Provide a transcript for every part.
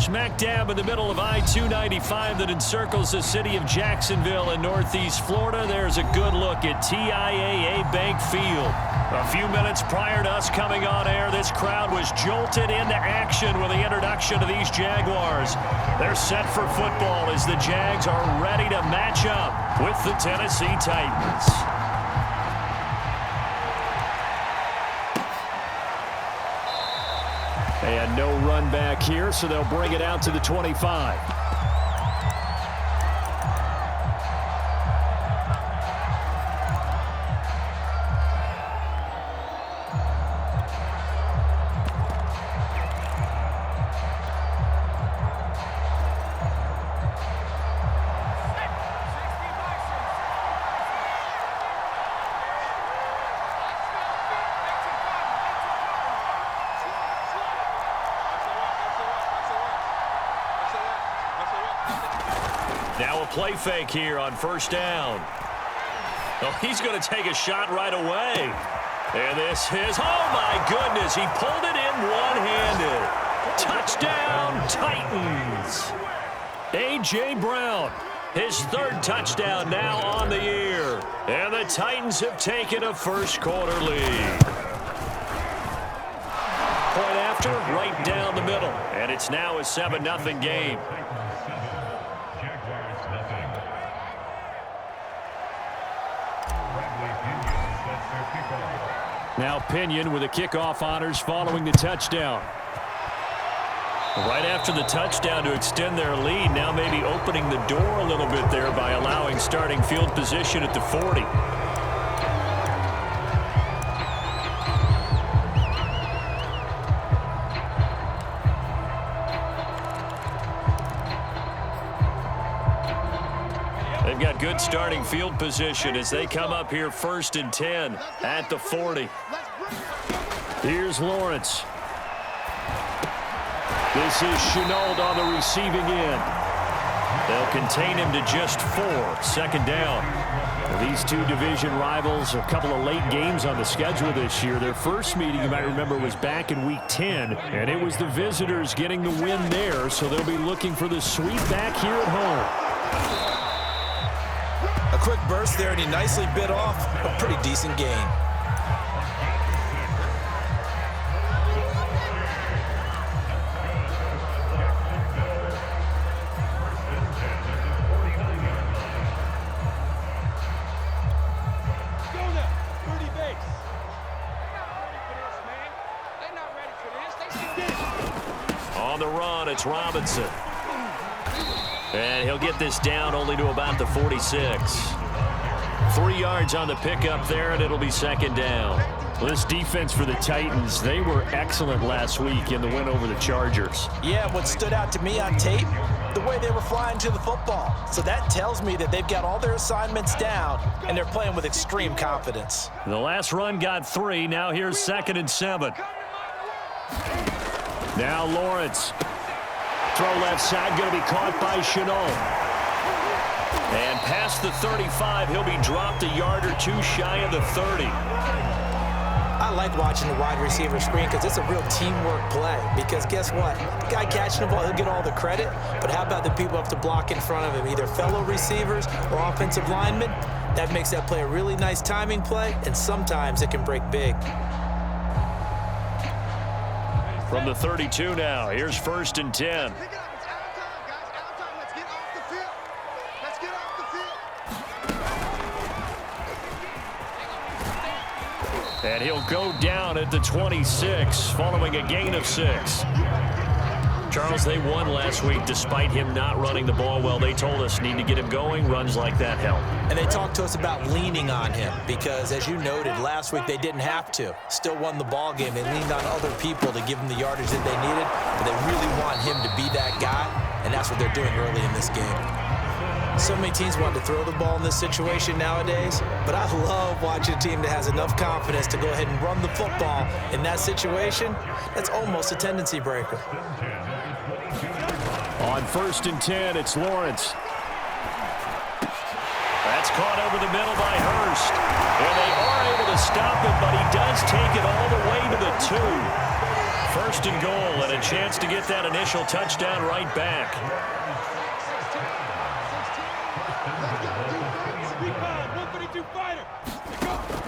smack dab in the middle of I-295 that encircles the city of Jacksonville in northeast Florida. There's a good look at TIAA Bank Field. A few minutes prior to us coming on air, this crowd was jolted into action with the introduction of these Jaguars. They're set for football as the Jags are ready to match up with the Tennessee Titans. And no run back here, so they'll bring it out to the 25. Now a play fake here on first down. Oh, he's going to take a shot right away. And this is, oh my goodness, he pulled it in one-handed. Touchdown, Titans. A.J. Brown, his third touchdown now on the year. And the Titans have taken a first quarter lead. Point after, right down the middle. And it's now a 7-0 game. Now Pinion with the kickoff honors following the touchdown. Right after the touchdown to extend their lead, now maybe opening the door a little bit there by allowing starting field position at the 40. They've got good starting field position as they come up here 1st and 10 at the 40. Here's Lawrence. This is Chenault on the receiving end. They'll contain him to just 4. 2nd down. These two division rivals, a couple of late games on the schedule this year. Their first meeting, you might remember, was back in week 10, and it was the visitors getting the win there, so they'll be looking for the sweep back here at home. A quick burst there, and he nicely bit off a pretty decent gain. On the run, it's Robinson. And he'll get this down only to about the 46. 3 yards on the pickup there, and it'll be 2nd down. Well, this defense for the Titans, they were excellent last week in the win over the Chargers. Yeah, what stood out to me on tape, the way they were flying to the football. So that tells me that they've got all their assignments down, and they're playing with extreme confidence. The last run got 3. Now here's 2nd and 7. Now Lawrence. Throw left side, going to be caught by Chenault. And past the 35, he'll be dropped a yard or 2 shy of the 30. I like watching the wide receiver screen because it's a real teamwork play. Because guess what? The guy catching the ball, he'll get all the credit. But how about the people up to block in front of him, either fellow receivers or offensive linemen? That makes that play a really nice timing play, and sometimes it can break big. From the 32 now, here's 1st and 10. And he'll go down at the 26 following a gain of 6. Charles, they won last week despite him not running the ball well. They told us need to get him going. Runs like that help. And they talked to us about leaning on him because, as you noted, last week they didn't have to. Still won the ball game. They leaned on other people to give them the yardage that they needed, but they really want him to be that guy, and that's what they're doing early in this game. So many teams want to throw the ball in this situation nowadays, but I love watching a team that has enough confidence to go ahead and run the football in that situation. That's almost a tendency breaker. On 1st and 10, it's Lawrence. That's caught over the middle by Hurst. And they are able to stop him, but he does take it all the way to the 2. First and goal, and a chance to get that initial touchdown right back.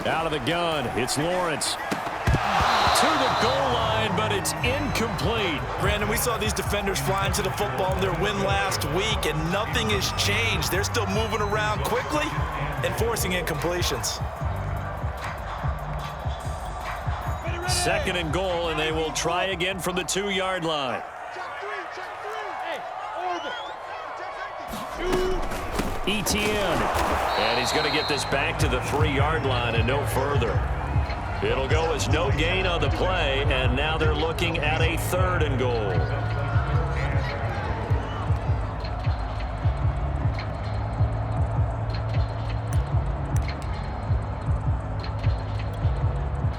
Out of the gun, it's Lawrence. To the goal line, but it's incomplete. Brandon, we saw these defenders flying to the football in their win last week, and nothing has changed. They're still moving around quickly and forcing incompletions. Second and goal, and they will try again from the 2-yard line. Etienne, and he's going to get this back to the 3-yard line and no further. It'll go as no gain on the play, and now they're looking at a 3rd and goal.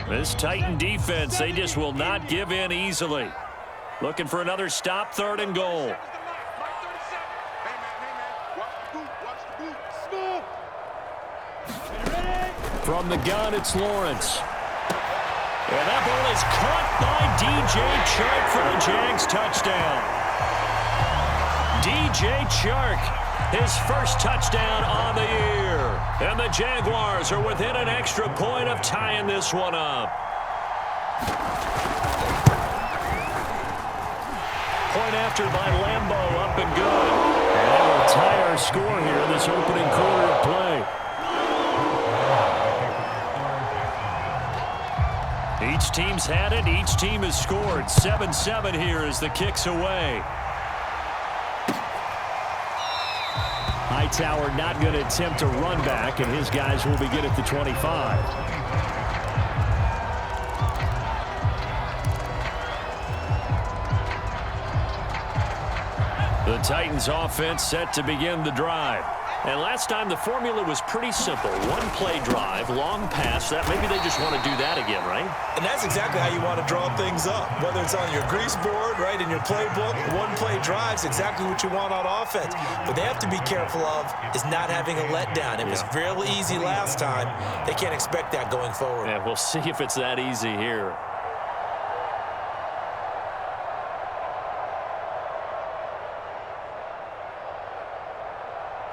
This Titan defense, they just will not give in easily. Looking for another stop, 3rd and goal. From the gun, it's Lawrence. And that ball is caught by DJ Chark for the Jags touchdown. DJ Chark, his first touchdown on the year. And the Jaguars are within an extra point of tying this one up. Point after by Lambo, up and good. And that will tie our score here in this opening quarter of play. Each team's had it. Each team has scored. 7-7 here as the kick's away. Hightower not going to attempt a run back, and his guys will begin at the 25. The Titans offense set to begin the drive. And last time the formula was pretty simple. One play drive, long pass. That maybe they just want to do that again, right? And that's exactly how you want to draw things up. Whether it's on your grease board, right, in your playbook, one play drive's exactly what you want on offense. What they have to be careful of is not having a letdown. It was real easy last time. They can't expect that going forward. Yeah, we'll see if it's that easy here.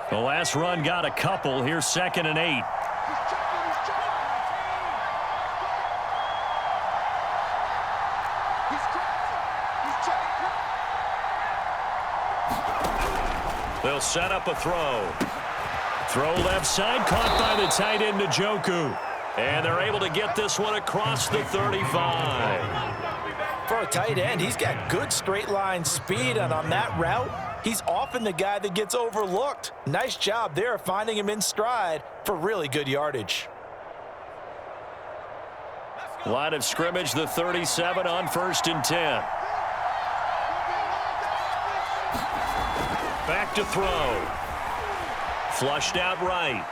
The last run got a couple. Here's 2nd and 8. They'll set up a throw. Throw left side, caught by the tight end Njoku. And they're able to get this one across the 35. For a tight end, he's got good straight line speed, and on that route, he's often the guy that gets overlooked. Nice job there finding him in stride for really good yardage. Line of scrimmage, the 37 on 1st and 10. Back to throw. Flushed out right.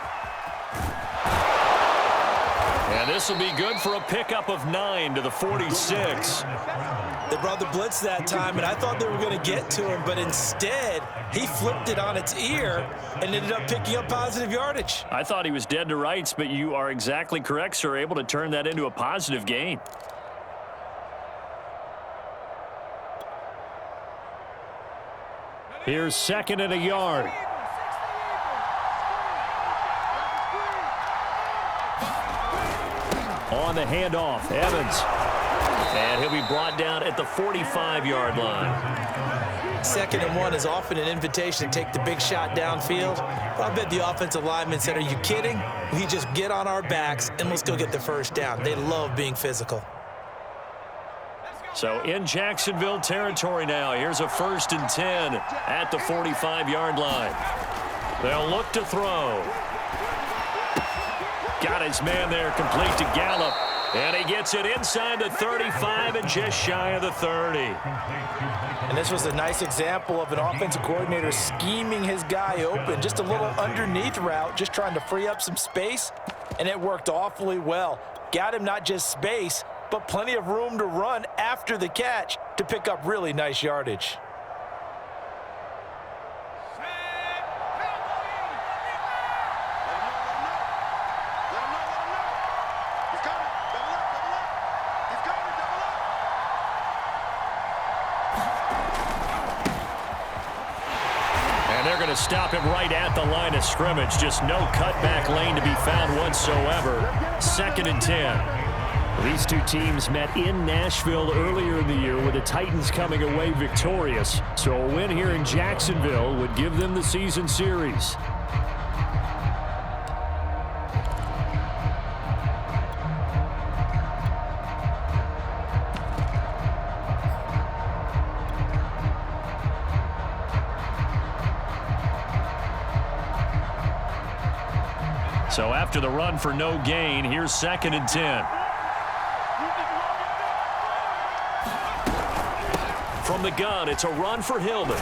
And this will be good for a pickup of 9 to the 46. They brought the blitz that time, and I thought they were going to get to him, but instead, he flipped it on its ear and ended up picking up positive yardage. I thought he was dead to rights, but you are exactly correct, sir. Able to turn that into a positive gain. Here's 2nd and a yard. On the handoff, Evans. And he'll be brought down at the 45-yard line. 2nd and 1 is often an invitation to take the big shot downfield. But I bet the offensive lineman said, are you kidding? We just get on our backs and let's go get the first down. They love being physical. So in Jacksonville territory now. Here's a 1st and 10 at the 45-yard line. They'll look to throw. Got his man there, complete to Gallup. And he gets it inside the 35 and just shy of the 30. And this was a nice example of an offensive coordinator scheming his guy open. Just a little underneath route, just trying to free up some space. And it worked awfully well. Got him not just space, but plenty of room to run after the catch to pick up really nice yardage. stop him right at the line of scrimmage. Just no cutback lane to be found whatsoever. 2nd and 10. These two teams met in Nashville earlier in the year with the Titans coming away victorious. So a win here in Jacksonville would give them the season series. So after the run for no gain, here's 2nd and 10. From the gun, it's a run for Hillman.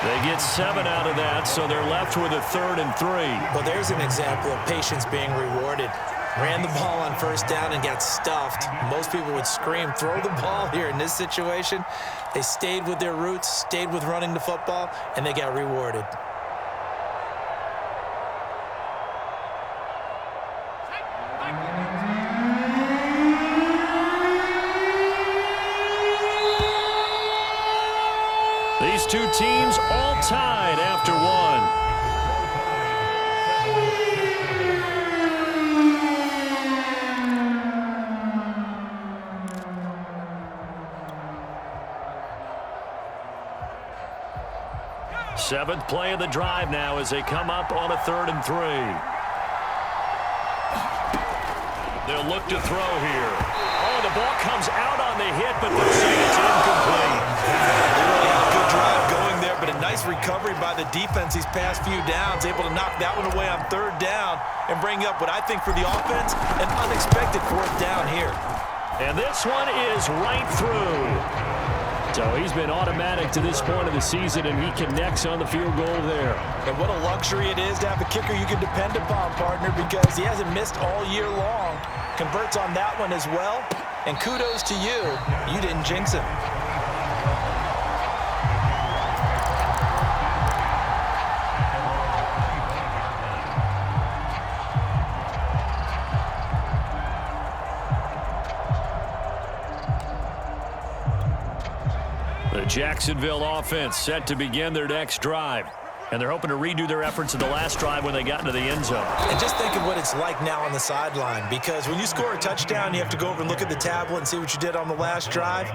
They get 7 out of that, so they're left with a 3rd and 3. Well, there's an example of patience being rewarded. Ran the ball on 1st down and got stuffed. Most people would scream, throw the ball here. In this situation, they stayed with their roots, stayed with running the football, and they got rewarded. These two teams all tied after one. Seventh play of the drive now as they come up on a 3rd and 3. They'll look to throw here. Oh, the ball comes out on the hit, but they'll say it's incomplete. Good drive going there, but a nice recovery by the defense these past few downs, able to knock that one away on 3rd down and bring up what I think for the offense, an unexpected 4th down here. And this one is right through. So he's been automatic to this point of the season, and he connects on the field goal there. And what a luxury it is to have a kicker you can depend upon, partner, because he hasn't missed all year long. Converts on that one as well. And kudos to you. You didn't jinx him. The Jacksonville offense set to begin their next drive. And they're hoping to redo their efforts in the last drive when they got into the end zone. And just think of what it's like now on the sideline, because when you score a touchdown, you have to go over and look at the tablet and see what you did on the last drive.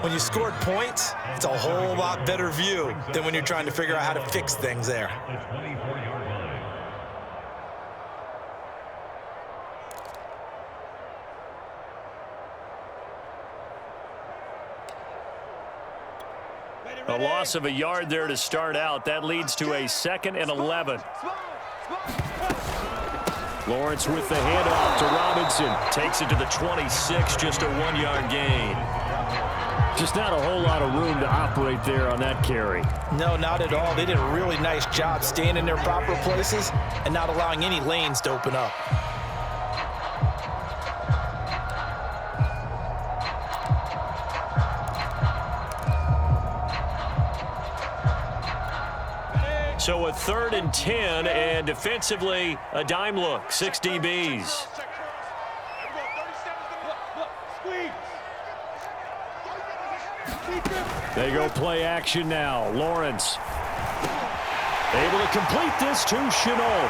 When you scored points, it's a whole lot better view than when you're trying to figure out how to fix things there. A loss of a yard there to start out. That leads to a 2nd and 11. Lawrence with the handoff to Robinson. Takes it to the 26, just a 1-yard gain. Just not a whole lot of room to operate there on that carry. No, not at all. They did a really nice job staying in their proper places and not allowing any lanes to open up. So a 3rd and 10, and defensively, a dime look, 6 DBs. They go play action now. Lawrence able to complete this to Chenault.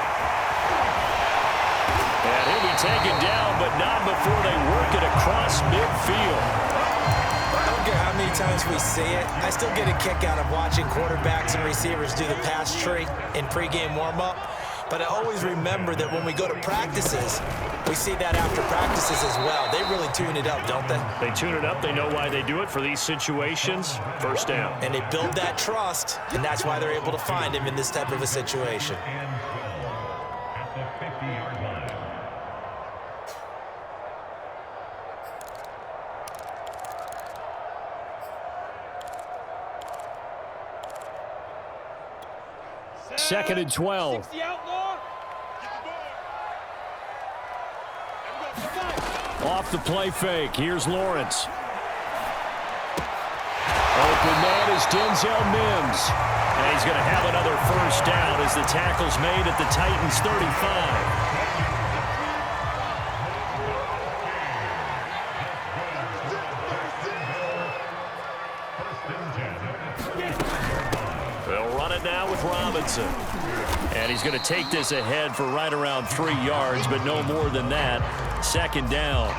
And he'll be taken down, but not before they work it across midfield. I don't care how many times we see it, I still get a kick out of watching quarterbacks and receivers do the pass tree in pregame warm-up. But I always remember that when we go to practices, we see that after practices as well. They really tune it up, don't they? They tune it up. They know why they do it for these situations. 1st down. And they build that trust, and that's why they're able to find him in this type of a situation. Second and 12. Off the play fake. Here's Lawrence. Open man is Denzel Mims. And he's going to have another 1st down as the tackle's made at the Titans' 35. Johnson. And he's going to take this ahead for right around 3 yards, but no more than that. Second down.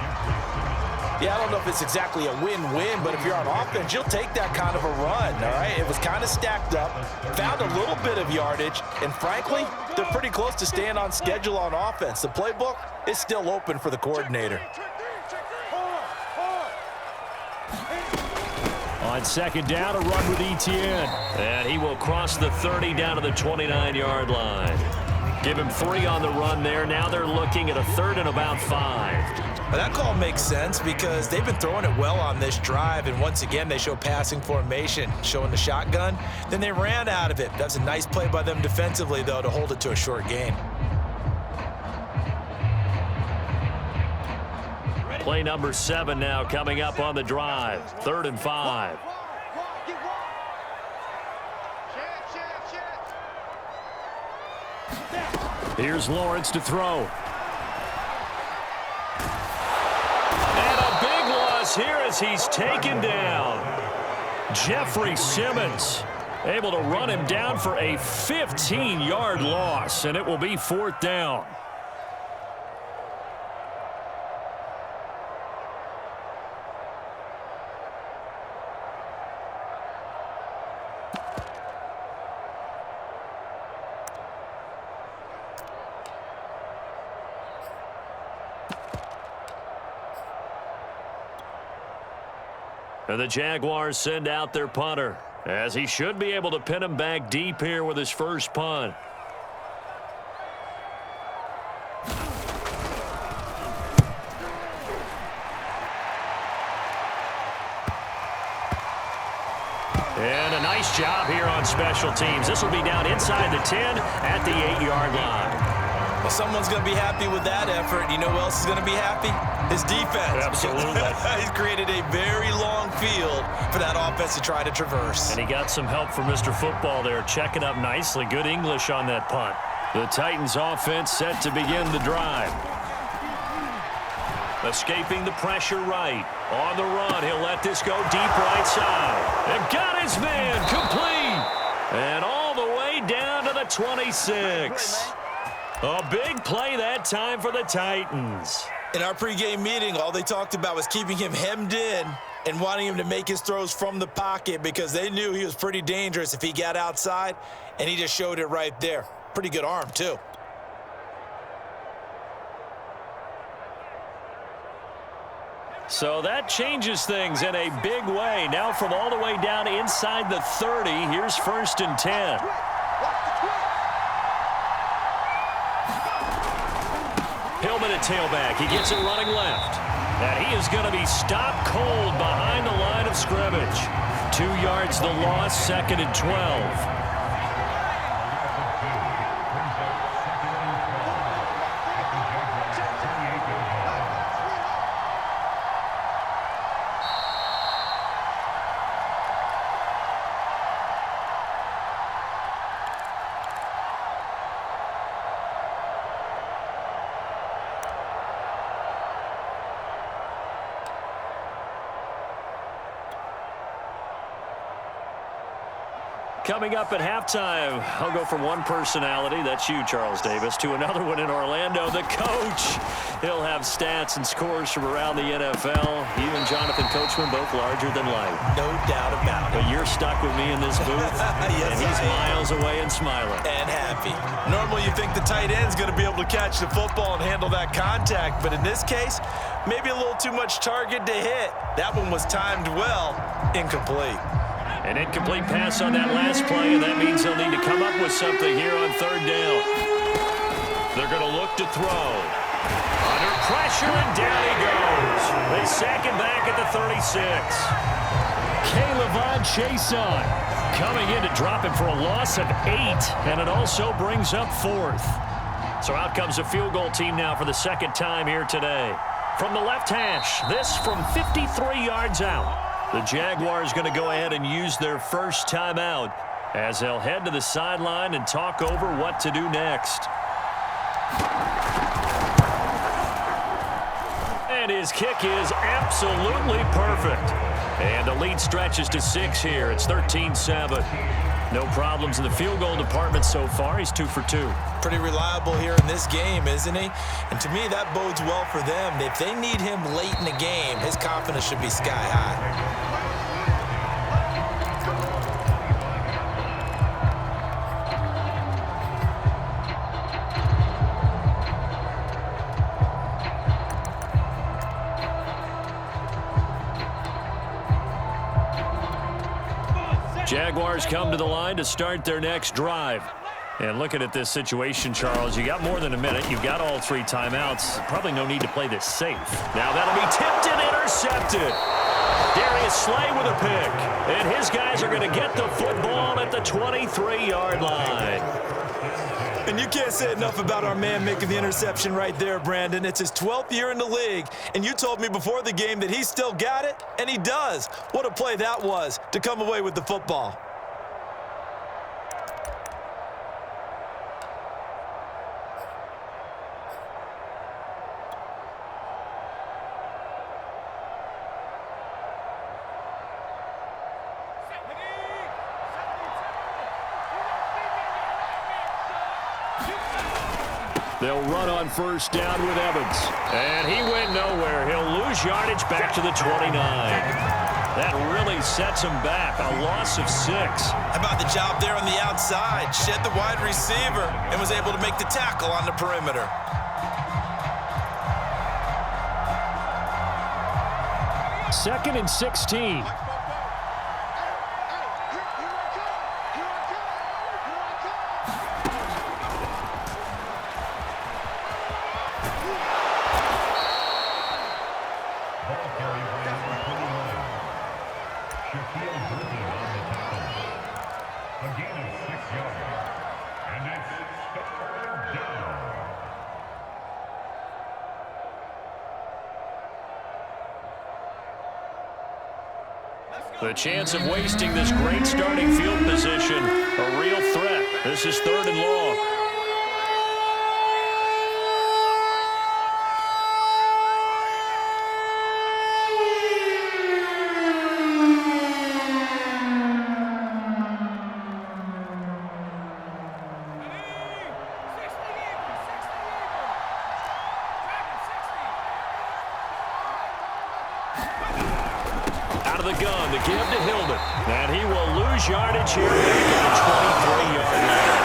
Yeah, I don't know if it's exactly a win-win, but if you're on offense, you'll take that kind of a run, all right? It was kind of stacked up, found a little bit of yardage, and frankly, they're pretty close to staying on schedule on offense. The playbook is still open for the coordinator. On second down, a run with Etienne. And he will cross the 30 down to the 29-yard line. Give him 3 on the run there. Now they're looking at a 3rd and about 5. Well, that call makes sense because they've been throwing it well on this drive, and once again, they show passing formation, showing the shotgun. Then they ran out of it. That's a nice play by them defensively, though, to hold it to a short gain. Play number 7 now coming up on the drive. 3rd and 5. Here's Lawrence to throw. And a big loss here as he's taken down. Jeffrey Simmons able to run him down for a 15-yard loss, and it will be 4th down. And the Jaguars send out their punter, as he should be able to pin him back deep here with his first punt. And a nice job here on special teams. This will be down inside the 10 at the 8-yard line. Well, someone's going to be happy with that effort. You know who else is going to be happy? His defense. Absolutely. He's created a very long field for that offense to try to traverse. And he got some help from Mr. Football there, checking up nicely. Good English on that punt. The Titans offense set to begin the drive. Escaping the pressure right. On the run, he'll let this go deep right side. And got his man complete. And all the way down to the 26. A big play that time for the Titans. In our pregame meeting, all they talked about was keeping him hemmed in and wanting him to make his throws from the pocket because they knew he was pretty dangerous if he got outside, and he just showed it right there. Pretty good arm, too. So that changes things in a big way. Now from all the way down inside the 30, here's 1st and 10. Hillman at tailback. He gets it running left. And he is going to be stopped cold behind the line of scrimmage. 2 yards the loss, 2nd and 12. Coming up at halftime, I'll go from one personality, that's you, Charles Davis, to another one in Orlando, the coach. He'll have stats and scores from around the NFL. You and Jonathan Coachman both larger than life. No doubt about it. But you're stuck with me in this booth, yes, and he's miles away and smiling. And happy. Normally you think the tight end's going to be able to catch the football and handle that contact, but in this case, maybe a little too much target to hit. That one was timed well, incomplete. An incomplete pass on that last play, and that means they'll need to come up with something here on 3rd down. They're going to look to throw. Under pressure, and down he goes. They sack him back at the 36. Caleb Chason coming in to drop him for a loss of 8, and it also brings up 4th. So out comes a field goal team now for the 2nd time here today. From the left hash, this from 53 yards out. The Jaguars going to go ahead and use their first timeout as they'll head to the sideline and talk over what to do next. And his kick is absolutely perfect. And the lead stretches to 6 here. It's 13-7. No problems in the field goal department so far. He's 2 for 2. Pretty reliable here in this game, isn't he? And to me, that bodes well for them. If they need him late in the game, his confidence should be sky high. Jaguars come to the line to start their next drive. And looking at this situation, Charles, you got more than a minute. You've got all 3 timeouts. Probably no need to play this safe. Now that'll be tipped and intercepted. Darius Slay with a pick. And his guys are going to get the football at the 23-yard line. And you can't say enough about our man making the interception right there, Brandon. It's his 12th year in the league, and you told me before the game that he still got it, and he does. What a play that was to come away with the football. They'll run on first down with Evans. And he went nowhere. He'll lose yardage back to the 29. That really sets him back. A loss of 6. How about the job there on the outside? Shed the wide receiver and was able to make the tackle on the perimeter. Second and 16. The chance of wasting this great starting field position, a real threat. This is 3rd and long. The gun, the give to Hilden. And he will lose yardage here at the 23-yard line.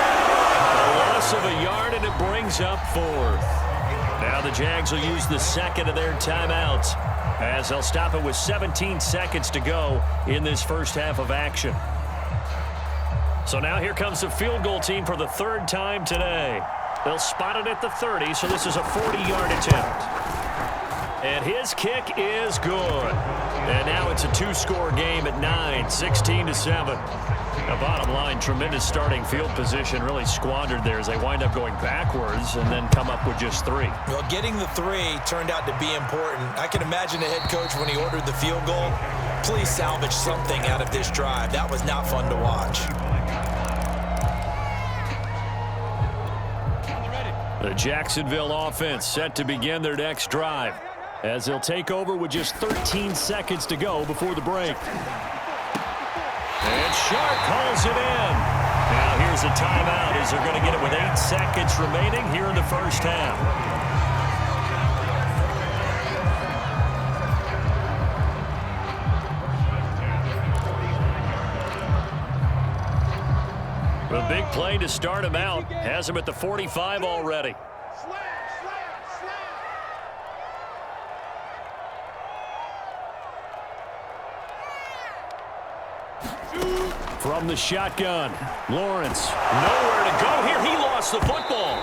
A loss of a yard, and it brings up 4th. Now the Jags will use the second of their timeouts as they'll stop it with 17 seconds to go in this first half of action. So now here comes the field goal team for the 3rd time today. They'll spot it at the 30, so this is a 40-yard attempt. And his kick is good. And now it's a 2-score game at 9, 16-7. The bottom line, tremendous starting field position, really squandered there as they wind up going backwards and then come up with just 3. Well, getting the 3 turned out to be important. I can imagine the head coach when he ordered the field goal. Please salvage something out of this drive. That was not fun to watch. The Jacksonville offense set to begin their next drive, as they'll take over with just 13 seconds to go before the break. And Sharp calls it in. Now here's a timeout as they're going to get it with 8 seconds remaining here in the first half. A big play to start him out. Has him at the 45 already. From the shotgun, Lawrence, nowhere to go here. He lost the football.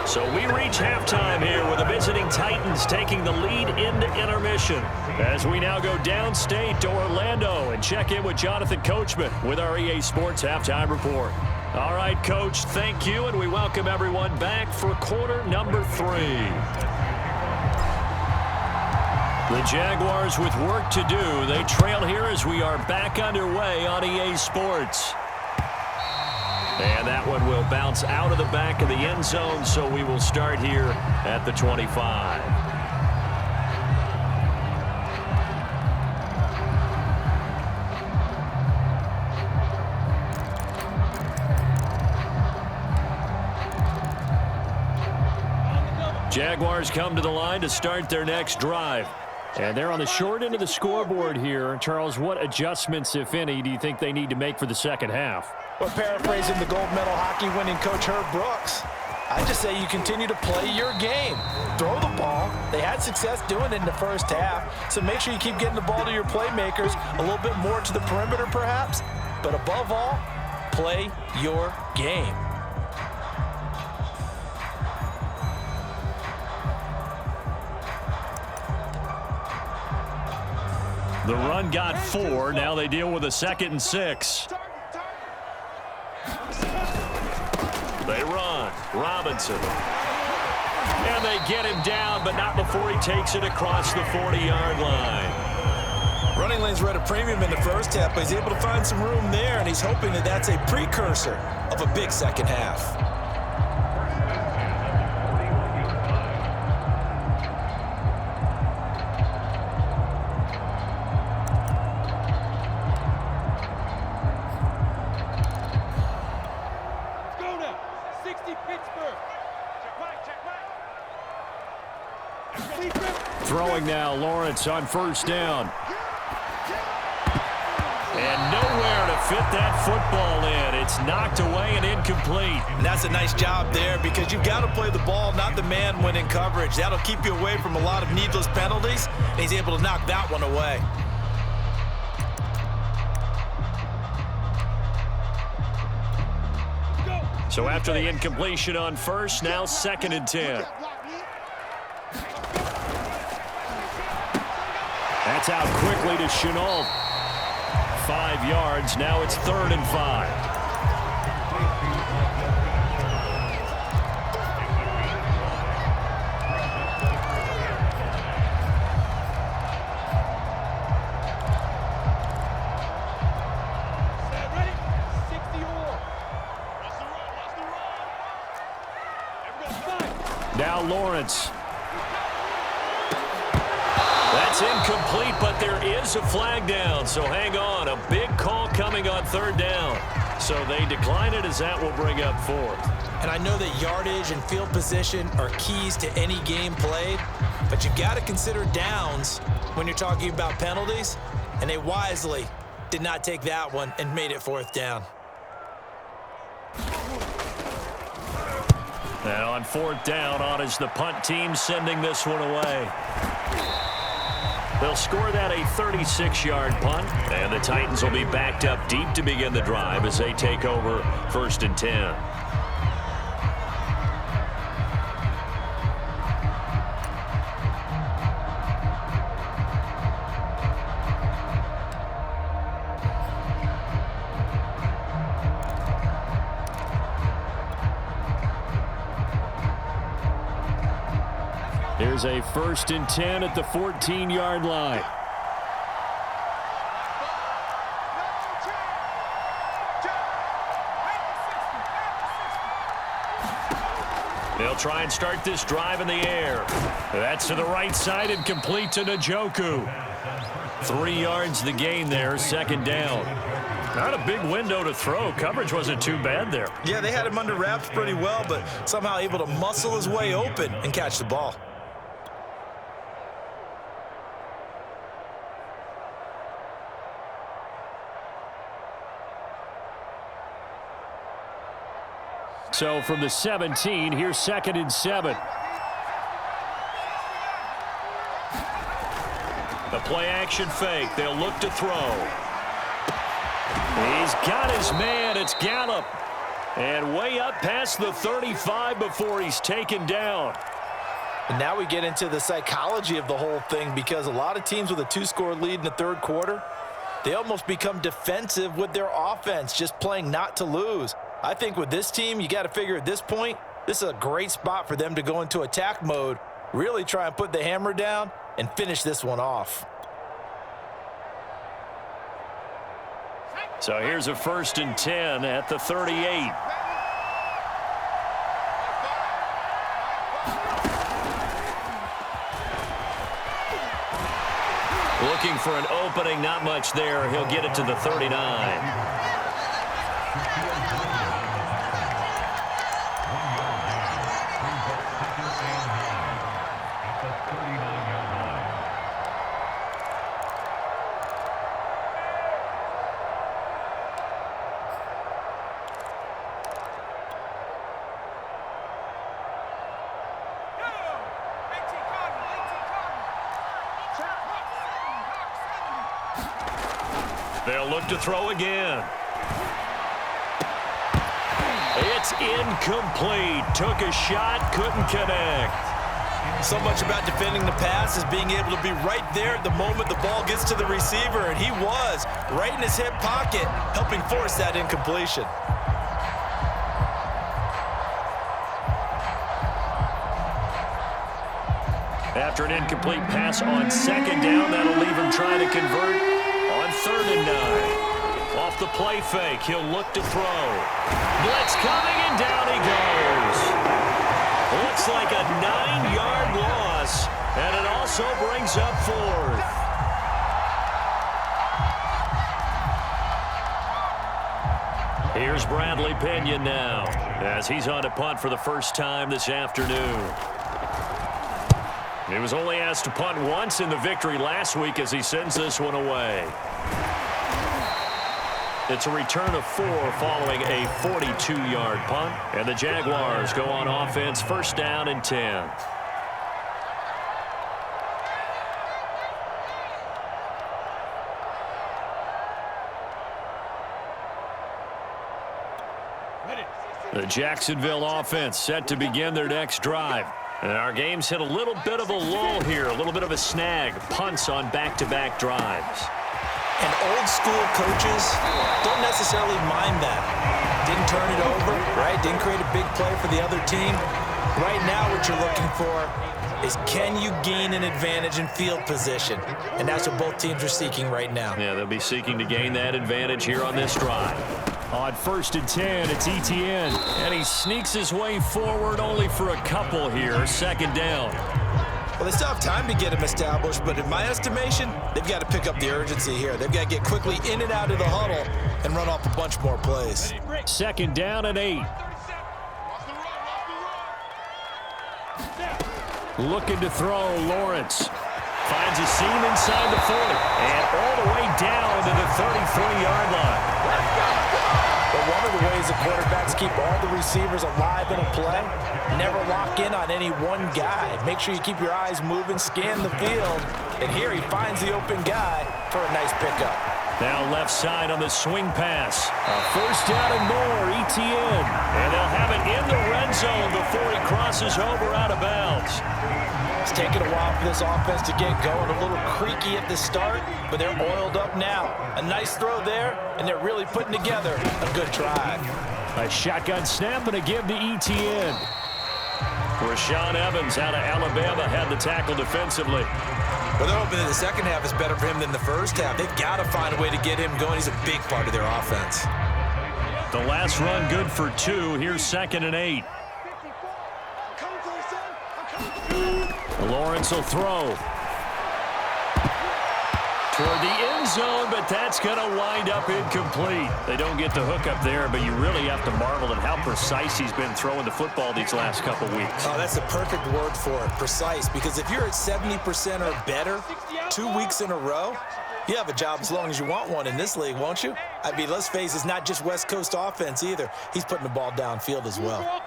So we reach halftime here with the visiting Titans taking the lead into intermission, as we now go downstate to Orlando and check in with Jonathan Coachman with our EA Sports Halftime Report. All right, Coach, thank you, and we welcome everyone back for quarter number 3. The Jaguars with work to do. They trail here as we are back underway on EA Sports. And that one will bounce out of the back of the end zone, so we will start here at the 25. Jaguars come to the line to start their next drive. And they're on the short end of the scoreboard here. Charles, what adjustments, if any, do you think they need to make for the second half? Well, paraphrasing the gold medal hockey winning coach Herb Brooks, I just say you continue to play your game. Throw the ball. They had success doing it in the first half, so make sure you keep getting the ball to your playmakers, a little bit more to the perimeter perhaps, but above all, play your game. The run got 4. Now they deal with a 2nd and 6. They run. Robinson. And they get him down, but not before he takes it across the 40-yard line. Running lanes were at a premium in the first half, but he's able to find some room there, and he's hoping that that's a precursor of a big second half. Throwing now, Lawrence on first down. And nowhere to fit that football in. It's knocked away and incomplete. And that's a nice job there because you've got to play the ball, not the man when in coverage. That'll keep you away from a lot of needless penalties, and he's able to knock that one away. So after the incompletion on first, now 2nd and 10. That's out quickly to Chenault. 5 yards. Now it's 3rd and 5. Now Lawrence. That's incomplete, but there is a flag down, so hang on. A big call coming on 3rd down. So they decline it as that will bring up 4th. And I know that yardage and field position are keys to any game played, but you've got to consider downs when you're talking about penalties, and they wisely did not take that one and made it 4th down. And on 4th down, on is the punt team sending this one away. They'll score that a 36-yard punt, and the Titans will be backed up deep to begin the drive as they take over 1st and 10. Here's a 1st and 10 at the 14-yard line. They'll try and start this drive in the air. That's to the right side and complete to Njoku. 3 yards the gain there, 2nd down. Not a big window to throw. Coverage wasn't too bad there. Yeah, they had him under wraps pretty well, but somehow able to muscle his way open and catch the ball. So from the 17, here's 2nd and 7. The play action fake. They'll look to throw. He's got his man. It's Gallup. And way up past the 35 before he's taken down. And now we get into the psychology of the whole thing, because a lot of teams with a 2-score lead in the 3rd quarter, they almost become defensive with their offense, just playing not to lose. I think with this team, you got to figure at this point, this is a great spot for them to go into attack mode, really try and put the hammer down and finish this one off. So here's a 1st and 10 at the 38. Looking for an opening, not much there. He'll get it to the 39. They'll look to throw again. It's incomplete. Took a shot, couldn't connect. So much about defending the pass is being able to be right there at the moment the ball gets to the receiver, and he was right in his hip pocket, helping force that incompletion. After an incomplete pass on second down, that'll leave him trying to convert on 3rd and 9. Off the play fake, he'll look to throw. Blitz coming, and down he goes. Looks like a 9-yard loss, and it also brings up 4th. Here's Bradley Pinion now, as he's on to punt for the first time this afternoon. He was only asked to punt once in the victory last week as he sends this one away. It's a return of 4 following a 42-yard punt. And the Jaguars go on offense, 1st down and 10. The Jacksonville offense set to begin their next drive. And our game's hit a little bit of a lull here, a little bit of a snag. Punts on back-to-back drives. And old-school coaches don't necessarily mind that. Didn't turn it over, right? Didn't create a big play for the other team. Right now what you're looking for is, can you gain an advantage in field position? And that's what both teams are seeking right now. Yeah, they'll be seeking to gain that advantage here on this drive. On 1st and 10, it's ETN. And he sneaks his way forward only for a couple here. 2nd down. Well, they still have time to get him established, but in my estimation, they've got to pick up the urgency here. They've got to get quickly in and out of the huddle and run off a bunch more plays. 2nd down and 8. Looking to throw, Lawrence. Finds a seam inside the 40. And all the way down to the 33-yard line. But one of the ways the quarterbacks keep all the receivers alive in a play, never lock in on any one guy. Make sure you keep your eyes moving, scan the field, and here he finds the open guy for a nice pickup. Now left side on the swing pass. A 1st down and more, ETN. And they'll have it in the red zone before he crosses over out of bounds. It's taken a while for this offense to get going. A little creaky at the start, but they're oiled up now. A nice throw there, and they're really putting together a good drive. A shotgun snap and a give to ETN. Rashaan Evans out of Alabama had the tackle defensively. Well, they're hoping that the second half is better for him than the first half. They've got to find a way to get him going. He's a big part of their offense. The last run good for 2. Here's 2nd and 8. Lawrence will throw. Toward the end zone, but that's going to wind up incomplete. They don't get the hook up there, but you really have to marvel at how precise he's been throwing the football these last couple weeks. Oh, that's the perfect word for it, precise, because if you're at 70% or better 2 weeks in a row, you have a job as long as you want one in this league, won't you? I mean, let's face it, it's not just West Coast offense either. He's putting the ball downfield as well.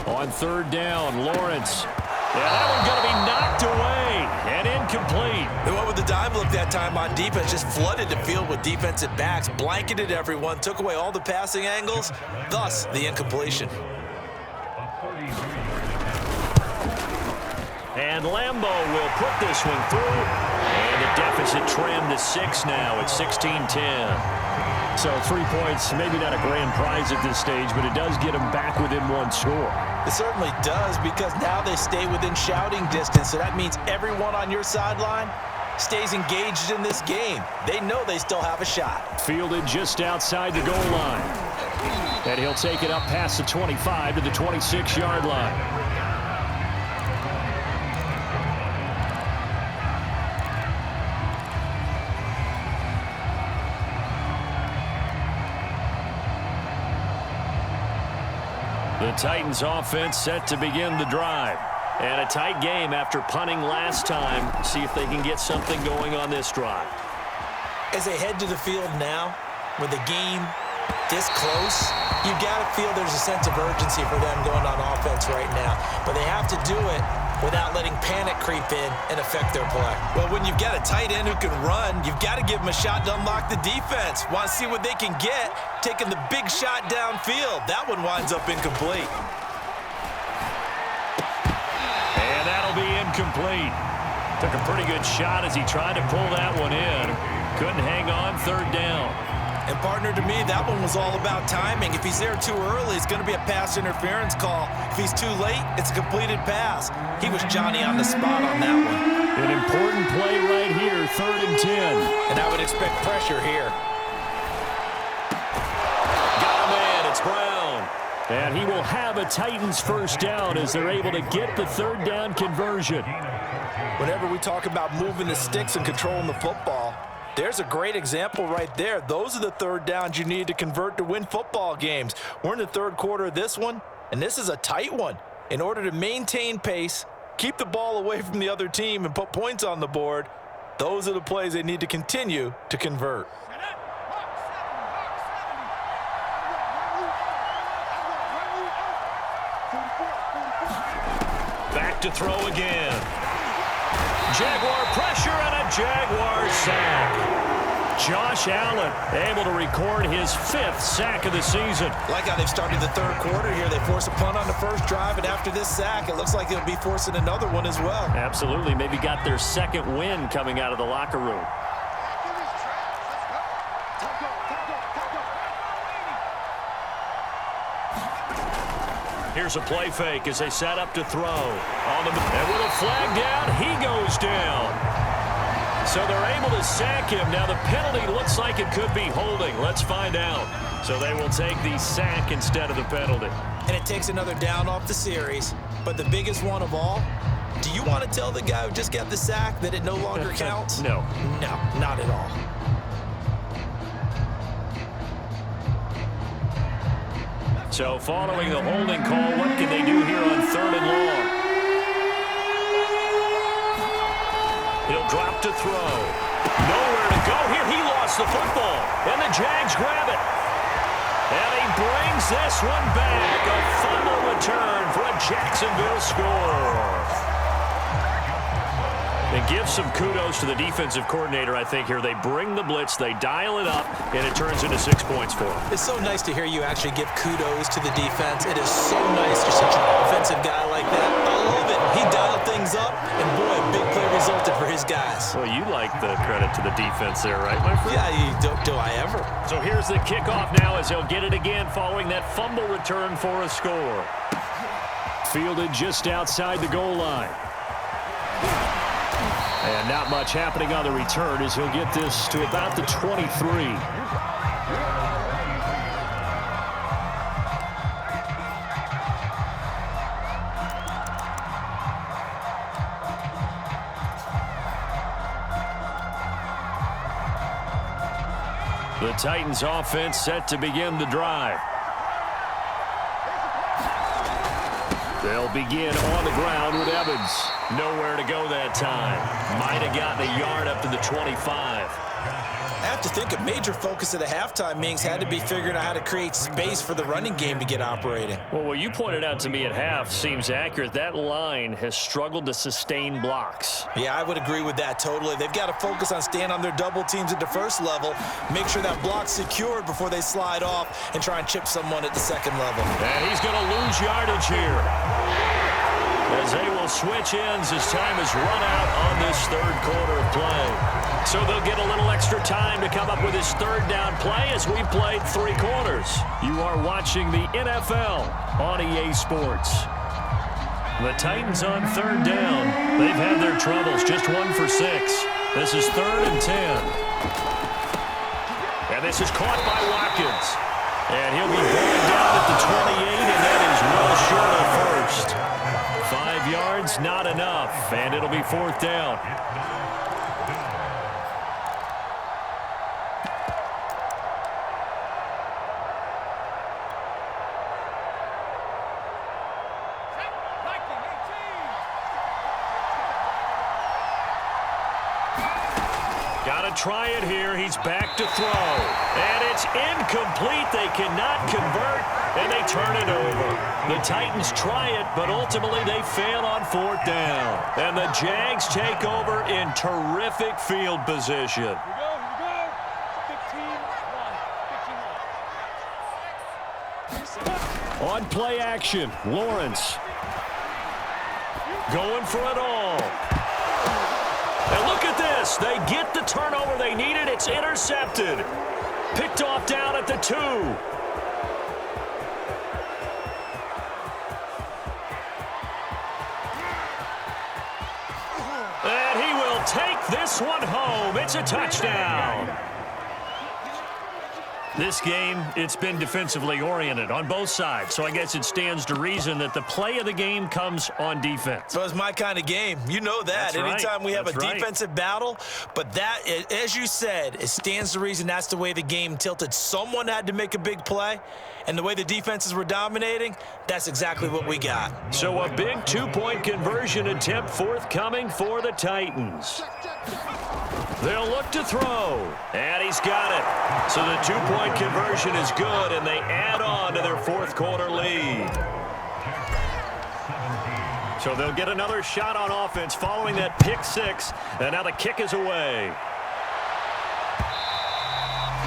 On 3rd down, Lawrence. Yeah, that one's going to be knocked away and incomplete. They went with the dime look that time on defense, just flooded the field with defensive backs, blanketed everyone, took away all the passing angles, thus the incompletion. And Lambo will put this one through. And the deficit trimmed to 6 now at 16-10. So 3 points, maybe not a grand prize at this stage, but it does get them back within 1 score. It certainly does, because now they stay within shouting distance, so that means everyone on your sideline stays engaged in this game. They know they still have a shot. Fielded just outside the goal line. And he'll take it up past the 25 to the 26-yard line. The Titans offense set to begin the drive. And a tight game after punting last time. See if they can get something going on this drive. As they head to the field now, with the game this close, you've got to feel there's a sense of urgency for them going on offense right now. But they have to do it without letting panic creep in and affect their play. Well, when you've got a tight end who can run, you've got to give him a shot to unlock the defense. Want to see what they can get, taking the big shot downfield. That one winds up incomplete. And that'll be incomplete. Took a pretty good shot as he tried to pull that one in. Couldn't hang on, third down. And partner, to me, that one was all about timing. If he's there too early, it's going to be a pass interference call. If he's too late, it's a completed pass. He was Johnny on the spot on that one. An important play right here, 3rd and 10. And I would expect pressure here. Got a man, it's Brown. And he will have a Titans first down as they're able to get the 3rd down conversion. Whenever we talk about moving the sticks and controlling the football, there's a great example right there. Those are the 3rd downs you need to convert to win football games. We're in the 3rd quarter of this one, and this is a tight one. In order to maintain pace, keep the ball away from the other team, and put points on the board, those are the plays they need to continue to convert. Back to throw again. Jaguar pressure and a Jaguar sack. Josh Allen able to record his 5th sack of the season. Like how they've started the 3rd quarter here. They force a punt on the first drive, and after this sack, it looks like they'll be forcing another one as well. Absolutely. Maybe got their 2nd win coming out of the locker room. Here's a play fake as they set up to throw. And with a flag down, he goes down. So they're able to sack him. Now the penalty looks like it could be holding. Let's find out. So they will take the sack instead of the penalty. And it takes another down off the series. But the biggest one of all, do you want to tell the guy who just got the sack that it no longer counts? No. No, not at all. So following the holding call, what can they do here on 3rd and long? He'll drop to throw. Nowhere to go here. He lost the football. And the Jags grab it. And he brings this one back. A fumble return for a Jacksonville score. And give some kudos to the defensive coordinator, I think, here. They bring the blitz, they dial it up, and it turns into 6 points for them. It's so nice to hear you actually give kudos to the defense. It is so nice for such an offensive guy like that. I love it. He dialed things up, and boy, a big play resulted for his guys. Well, you like the credit to the defense there, right, my friend? Yeah, do I ever? So here's the kickoff now as he'll get it again following that fumble return for a score. Fielded just outside the goal line. And not much happening on the return as he'll get this to about the 23. The Titans offense set to begin the drive. They'll begin on the ground with Evans. Nowhere to go that time. Might have gotten a yard up to the 25. I have to think a major focus of the halftime meetings had to be figuring out how to create space for the running game to get operating. Well, what you pointed out to me at half seems accurate. That line has struggled to sustain blocks. Yeah, I would agree with that totally. They've got to focus on staying on their double teams at the first level, make sure that block's secured before they slide off and try and chip someone at the second level. And he's going to lose yardage here, as they will switch ends as time is run out on this 3rd quarter of play. So they'll get a little extra time to come up with his 3rd down play as we played 3 quarters. You are watching the NFL on EA Sports. The Titans on 3rd down. They've had their troubles, just 1 for 6. This is 3rd and 10. And this is caught by Watkins. And he'll be going down at the 28, and that is well short of first. 5 yards, not enough, and it'll be 4th down. Got a try it here. He's back to throw. And it's incomplete. They cannot convert, and they turn it over. The Titans try it, but ultimately they fail on 4th down. And the Jags take over in terrific field position. On play action, Lawrence. Going for it all. And look at this. They get the turnover they needed. It's intercepted. Picked off down at the 2. And he will take this one home. It's a touchdown. This game, it's been defensively oriented on both sides, so I guess it stands to reason that the play of the game comes on defense. So it's my kind of game. You know that. Anytime we have a defensive battle, but that, as you said, it stands to reason that's the way the game tilted. Someone had to make a big play, and the way the defenses were dominating, that's exactly what we got. So a big 2-point conversion attempt forthcoming for the Titans. They'll look to throw, and he's got it. So the 2-point conversion is good, and they add on to their 4th quarter lead. So they'll get another shot on offense following that pick 6, and now the kick is away.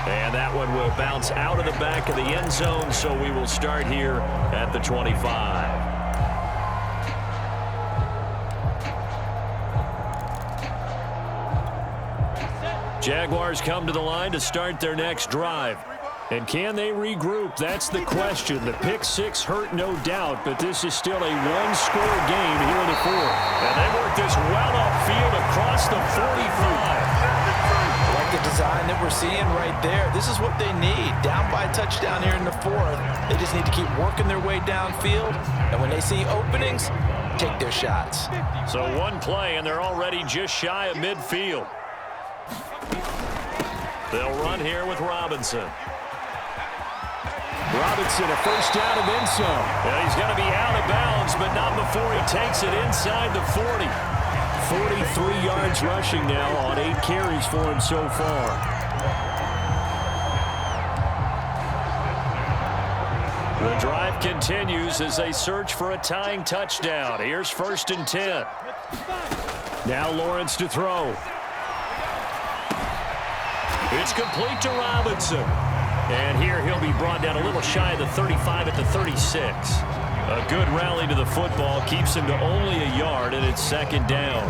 And that one will bounce out of the back of the end zone, so we will start here at the 25. Jaguars come to the line to start their next drive. And can they regroup? That's the question. The pick 6 hurt, no doubt, but this is still a one-score game here in the 4th. And they work this well upfield across the 45. I like the design that we're seeing right there. This is what they need. Down by a touchdown here in the 4th. They just need to keep working their way downfield. And when they see openings, take their shots. So one play, and they're already just shy of midfield. They'll run here with Robinson. Robinson, a first down and then some. And he's going to be out of bounds, but not before he takes it inside the 40. 43 yards rushing now on 8 carries for him so far. The drive continues as they search for a tying touchdown. Here's 1st and 10. Now Lawrence to throw. It's complete to Robinson. And here he'll be brought down a little shy of the 35 at the 36. A good rally to the football keeps him to only a yard, and it's 2nd down.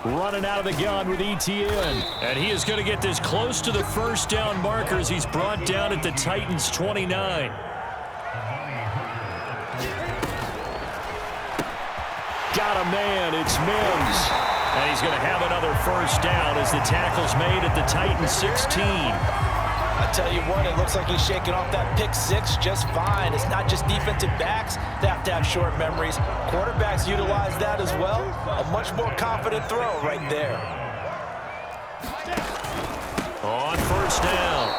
Running out of the gun with ETN. And he is going to get this close to the first down markers. He's brought down at the Titans' 29. Got a man. It's Mims. And he's going to have another first down as the tackle's made at the Titans' 16. I tell you what, it looks like he's shaking off that pick 6 just fine. It's not just defensive backs that have to have short memories. Quarterbacks utilize that as well. A much more confident throw right there. On first down,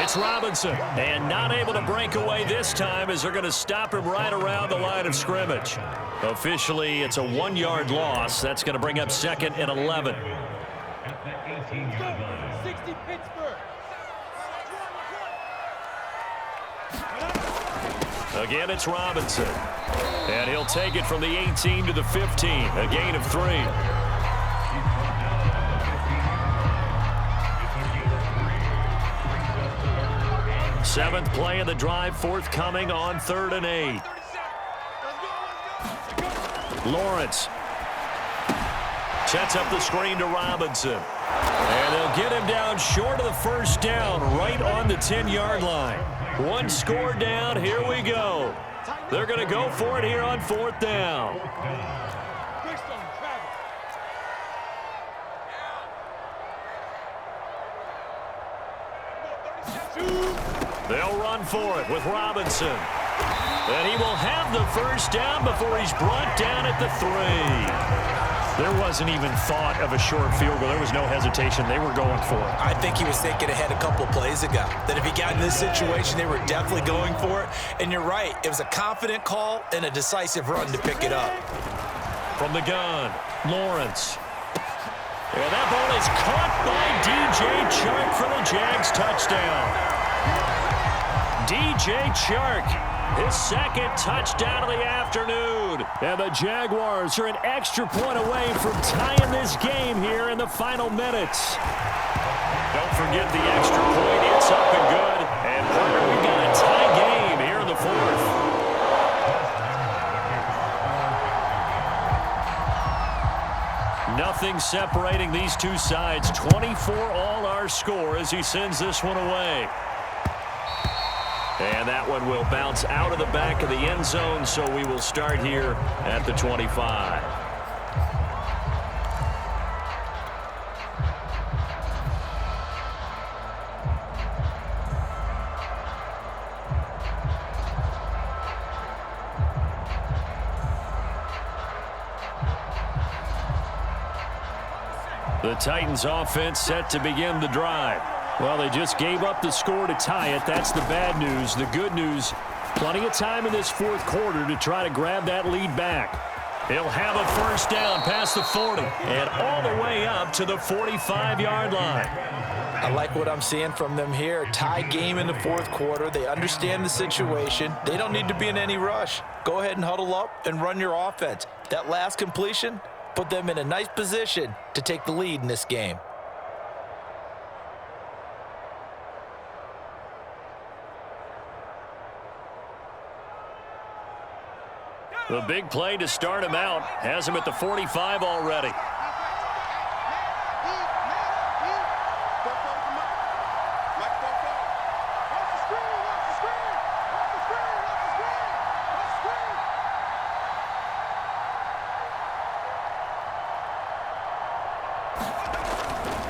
it's Robinson. And not able to break away this time as they're going to stop him right around the line of scrimmage. Officially, it's a 1-yard loss. That's going to bring up 2nd and 11. 60 Pittsburgh. Again, it's Robinson. And he'll take it from the 18 to the 15. A gain of 3. Seventh play of the drive forthcoming on 3rd and 8. Lawrence sets up the screen to Robinson. And they'll get him down short of the first down, right on the 10-yard line. One score down, here we go. They're going to go for it here on 4th down. They'll run for it with Robinson. And he will have the first down before he's brought down at the 3. There wasn't even thought of a short field goal. There was no hesitation. They were going for it. I think he was thinking ahead a couple of plays ago, that if he got in this situation, they were definitely going for it. And you're right, it was a confident call and a decisive run to pick it up. From the gun, Lawrence. And that ball is caught by DJ Chark for the Jags touchdown. DJ Chark, his second touchdown of the afternoon. And the Jaguars are an extra point away from tying this game here in the final minutes. Don't forget the extra point. It's up and good. And partner, we've got a tie game here in the fourth. Nothing separating these two sides. 24 all our score as he sends this one away. And that one will bounce out of the back of the end zone, so we will start here at the 25. The Titans offense set to begin the drive. Well, they just gave up the score to tie it. That's the bad news. The good news, plenty of time in this fourth quarter to try to grab that lead back. He'll have a first down past the 40 and all the way up to the 45-yard line. I like what I'm seeing from them here. Tie game in the fourth quarter. They understand the situation. They don't need to be in any rush. Go ahead and huddle up and run your offense. That last completion put them in a nice position to take the lead in this game. The big play to start him out has him at the 45 already.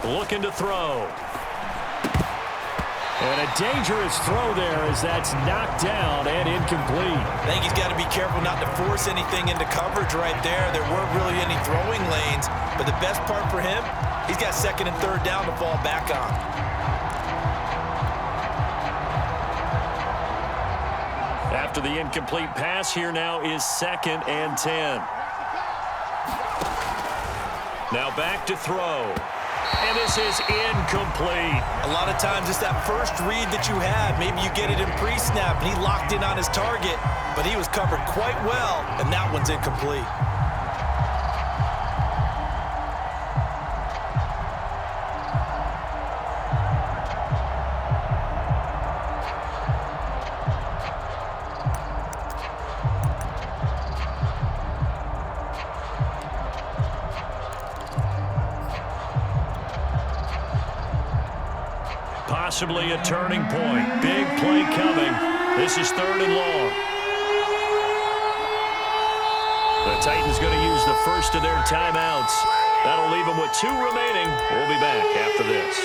Looking to throw. And a dangerous throw there as that's knocked down and incomplete. I think he's got to be careful not to force anything into coverage right there. There weren't really any throwing lanes, but the best part for him, he's got second and third down to fall back on. After the incomplete pass, here now is 2nd and 10. Now back to throw. And this is incomplete. A lot of times it's that first read that you have. Maybe you get it in pre-snap, and he locked in on his target, but he was covered quite well, and that one's incomplete. Possibly a turning point. Big play coming. This is 3rd and long. The Titans going to use the first of their timeouts. That'll leave them with 2 remaining. We'll be back after this.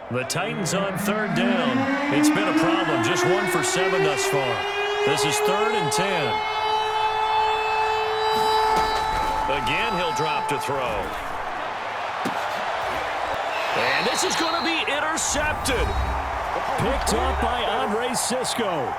The Titans on 3rd down. It's been a problem. Just 1 for 7 thus far. This is 3rd and 10. Again, he'll drop to throw. And this is going to be intercepted. Picked up by Andre Sisco.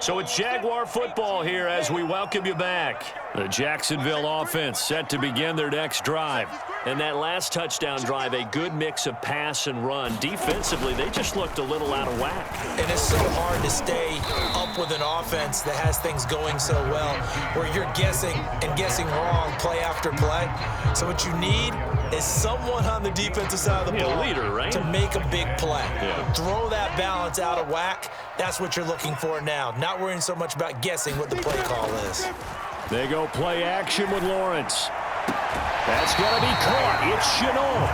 So it's Jaguar football here as we welcome you back. The Jacksonville offense set to begin their next drive. And that last touchdown drive, a good mix of pass and run. Defensively, they just looked a little out of whack. And it's so hard to stay up with an offense that has things going so well, where you're guessing and guessing wrong play after play. So what you need is someone on the defensive side of the ball leader, right? to make a big play. Yeah. Throw that balance out of whack. That's what you're looking for now. Not worrying so much about guessing what the play call is. They go play action with Lawrence. That's going to be caught. It's Chenault.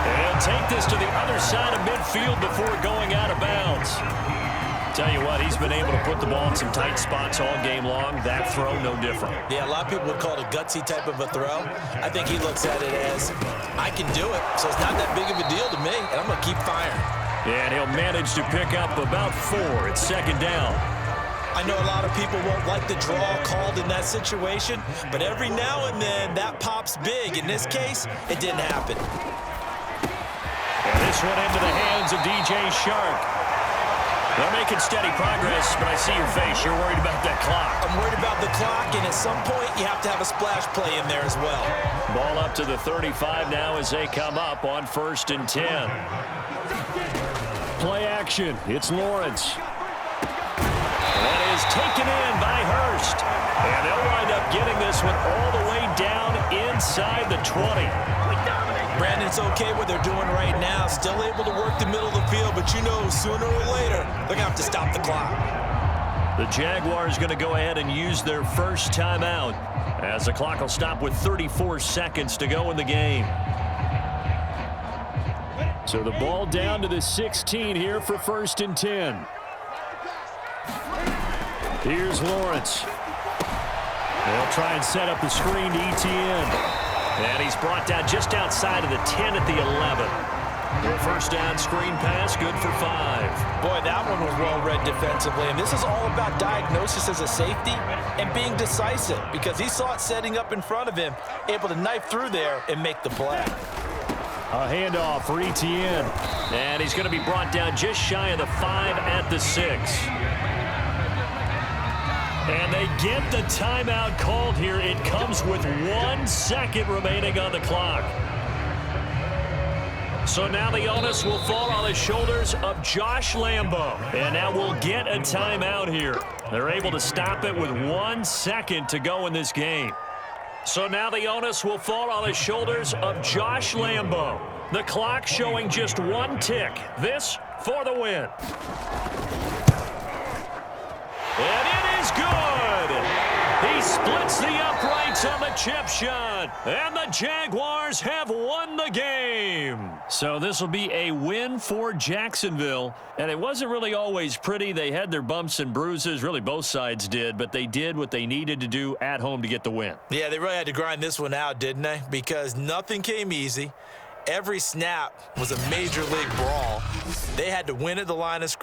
And he'll take this to the other side of midfield before going out of bounds. Tell you what, he's been able to put the ball in some tight spots all game long. That throw, no different. Yeah, a lot of people would call it a gutsy type of a throw. I think he looks at it as, I can do it, so it's not that big of a deal to me, and I'm going to keep firing. And he'll manage to pick up about 4. It's second down. I know a lot of people won't like the draw called in that situation, but every now and then that pops big. In this case, it didn't happen. And this one into the hands of DJ Shark. They're making steady progress, but I see your face. You're worried about that clock. I'm worried about the clock, and at some point, you have to have a splash play in there as well. Ball up to the 35 now as they come up on 1st and 10. Play action. It's Lawrence. That is taken in by Hurst. And they'll wind up getting this one all the way down inside the 20. Brandon, it's okay what they're doing right now. Still able to work the middle of the field, but you know sooner or later, they're going to have to stop the clock. The Jaguars going to go ahead and use their first timeout as the clock will stop with 34 seconds to go in the game. So the ball down to the 16 here for 1st and 10. Here's Lawrence. They'll try and set up the screen to ETN. And he's brought down just outside of the 10 at the 11. The first down screen pass, good for 5. Boy, that one was well read defensively. And this is all about diagnosis as a safety and being decisive, because he saw it setting up in front of him, able to knife through there and make the play. A handoff for ETN. And he's going to be brought down just shy of the 5 at the 6. And they get the timeout called here. It comes with 1 second remaining on the clock. So now the onus will fall on the shoulders of Josh Lambo. And now we'll get a timeout here. They're able to stop it with 1 second to go in this game. So now the onus will fall on the shoulders of Josh Lambo. The clock showing just 1 tick. This for the win. And it is good. He splits the uprights on the chip shot. And the Jaguars have won the game. So this will be a win for Jacksonville. And it wasn't really always pretty. They had their bumps and bruises. Really, both sides did. But they did what they needed to do at home to get the win. Yeah, they really had to grind this one out, didn't they? Because nothing came easy. Every snap was a major league brawl. They had to win at the line of scrimmage.